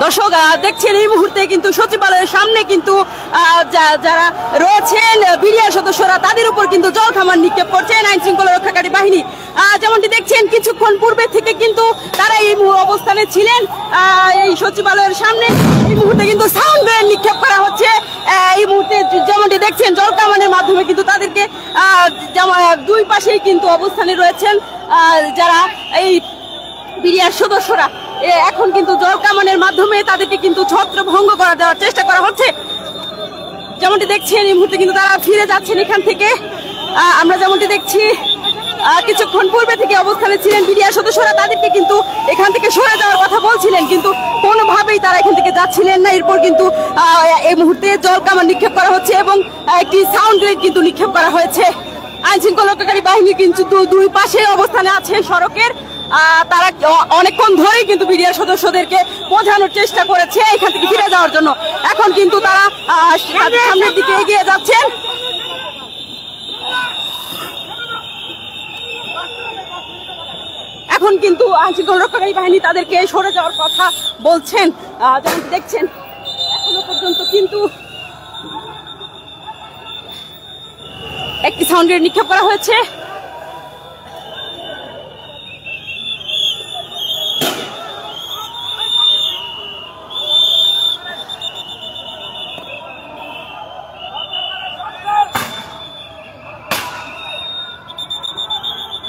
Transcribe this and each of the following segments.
দর্শক দেখছেন এই মুহূর্তে কিন্তু সচিবালয়ের সামনে কিন্তু যারা রয়েছেন বিডিআর সদস্যরা তাদের উপর কিন্তু জল কামান নিক্ষেপ করছেন আইন শৃঙ্খলা রক্ষাকারী বাহিনী। যেমনটি দেখছেন কিছুক্ষণ পূর্বে থেকে কিন্তু তারা এই অবস্থানে ছিলেন এই সচিবালয়ের সামনে। এই মুহূর্তে কিন্তু সাউন্ড গ্রেনেড নিক্ষেপ করা হচ্ছে। এই মুহূর্তে যেমনটি দেখছেন জল কামানের মাধ্যমে কিন্তু তাদেরকে দুই পাশেই কিন্তু অবস্থানে রয়েছেন যারা এই বিডিআর সদস্যরা। এখন কিন্তু জল কামানের মাধ্যমে তাদেরকে কিন্তু ছত্রভঙ্গ করা দেওয়ার চেষ্টা করা হচ্ছে। যেমনটি দেখছেন এই মুহূর্তে কিন্তু তারা ফিরে যাচ্ছেন এখান থেকে। আমরা যেমনটি দেখছি কিছুক্ষণ পূর্বে থেকে অবস্থানে ছিলেন বিডিআর সদস্যরা, তাদেরকে কিন্তু এখান থেকে সরে যাওয়ার কথা বলছিলেন, কিন্তু কোনোভাবেই তারা এখান থেকে যাচ্ছিলেন না। এরপর কিন্তু এই মুহূর্তে জল কামান নিক্ষেপ করা হচ্ছে এবং একটি সাউন্ড গ্রেনেড কিন্তু নিক্ষেপ করা হয়েছে। আইন শৃঙ্খলা রক্ষাকারী বাহিনী কিন্তু দুই পাশে অবস্থানে আছে সড়কের। তারা অনেকক্ষণ ধরেই কিন্তু বিডিআর সদস্যদেরকে বোঝানোর চেষ্টা করেছে এখান থেকে ফিরে যাওয়ার জন্য। এখন কিন্তু তারা সামনের দিকে এগিয়ে যাচ্ছেন। এখন কিন্তু আইন শৃঙ্খলা রক্ষাকারী বাহিনী তাদেরকে সরে যাওয়ার কথা বলছেন। যেমন দেখছেন এখনো পর্যন্ত কিন্তু একটি সাউন্ড গ্রেনেড নিক্ষেপ করা হয়েছে।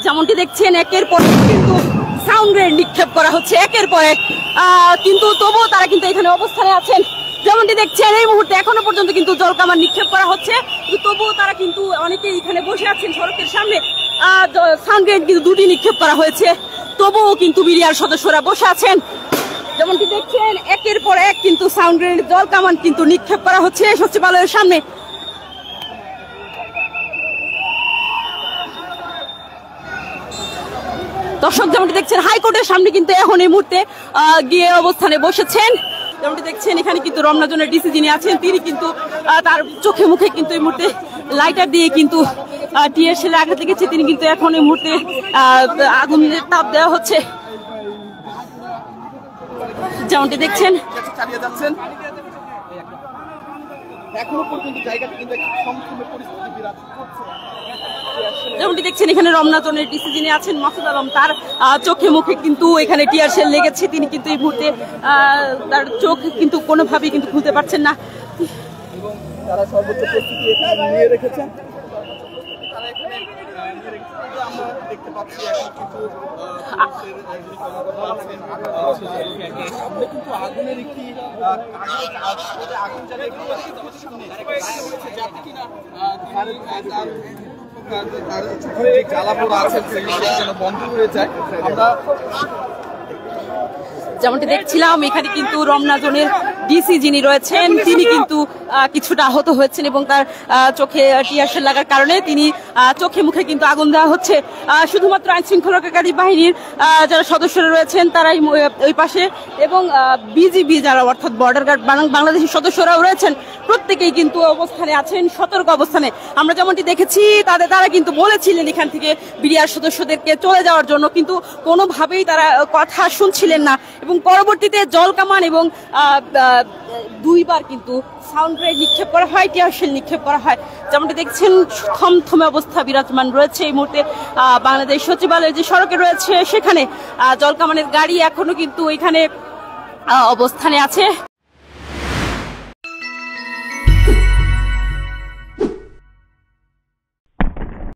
যেমনটি দেখছেন একের পর কিন্তু সাউন্ড গ্রেনেড নিক্ষেপ করা হচ্ছে একের পর এক, কিন্তু তবুও তারা কিন্তু এখানে অবস্থানে আছেন। যেমনটি দেখছেন এই মুহূর্তে এখনো পর্যন্ত কিন্তু জল কামান নিক্ষেপ করা হচ্ছে, তবুও তারা কিন্তু অনেকেই এখানে বসে আছেন সড়কের সামনে। সাউন্ড গ্রেনেড কিন্তু দুটি নিক্ষেপ করা হয়েছে, তবুও কিন্তু বিডিআর সদস্যরা বসে আছেন। যেমনটি দেখছেন একের পর এক কিন্তু সাউন্ড গ্রেনেড জল কামান কিন্তু নিক্ষেপ করা হচ্ছে সচিবালয়ের সামনে। দর্শক যেমনটি দেখছেন হাইকোর্টের সামনে কিন্তু এখন এই মুহূর্তে গিয়ে অবস্থানে বসেছেন। যেমনটি দেখছেন এখানে কিন্তু রমনা জোনের ডিসি যিনি আছেন তিনি কিন্তু তার চোখে মুখে কিন্তু এই মুহূর্তে লাইটার দিয়ে কিন্তু টিয়ার শেলে আঘাত লেগেছে। তিনি কিন্তু এখন এই মুহূর্তে আগুনের তাপ দেওয়া হচ্ছে। যেমনটি দেখছেন যেমনটি দেখছেন এখানে রমনা জোনের ডিসি যিনি আছেন মাসুদ আলম, তার চোখে মুখে কিন্তু এখানে টিয়ার শেল লেগেছে। তিনি কিন্তু এই মুহূর্তে তার চোখ কিন্তু কোনোভাবেই কিন্তু খুলতে পারছেন না। তারা সর্বোচ্চ প্রস্তুতি নিয়ে রেখেছেন। আমরা দেখতে পাচ্ছি কিন্তু আগুনের একটি আগুন জ্বালাপোড়া আছে যেন বন্ধ হয়ে যায়। আমরা যেমনটি দেখছিলাম এখানে কিন্তু রমনা জোনের ডিসি যিনি রয়েছেন তিনি কিন্তু কিছুটা আহত হয়েছেন এবং তার চোখে টিয়ার শেল লাগার কারণে তিনি চোখে মুখে কিন্তু আগুন দেওয়া হচ্ছে। শুধুমাত্র আইন শৃঙ্খলা রক্ষাকারী বাহিনীর যারা সদস্যরা রয়েছেন তারাই ওই পাশে এবং বিজিবি যারা অর্থাৎ বর্ডার গার্ড বাংলাদেশের সদস্যরাও রয়েছেন, প্রত্যেকেই কিন্তু অবস্থানে আছেন সতর্ক অবস্থানে। আমরা যেমনটি দেখেছি তারা কিন্তু বলেছিলেন এখান থেকে বিডিআর সদস্যদেরকে চলে যাওয়ার জন্য, কিন্তু কোনোভাবেই তারা কথা শুনছিলেন না এবং পরবর্তীতে জল কামান এবং দুইবার কিন্তু সাউন্ড গ্রেনেড নিক্ষেপ করা হয়, টিয়ার শেল নিক্ষেপ করা হয়। যেমনটি দেখছেন থমথমে অবস্থা বিরাজমান রয়েছে এই মুহূর্তে বাংলাদেশ সচিবালয়ের যে সড়কে রয়েছে সেখানে জল কামানের গাড়ি এখনো কিন্তু এখানে অবস্থানে আছে।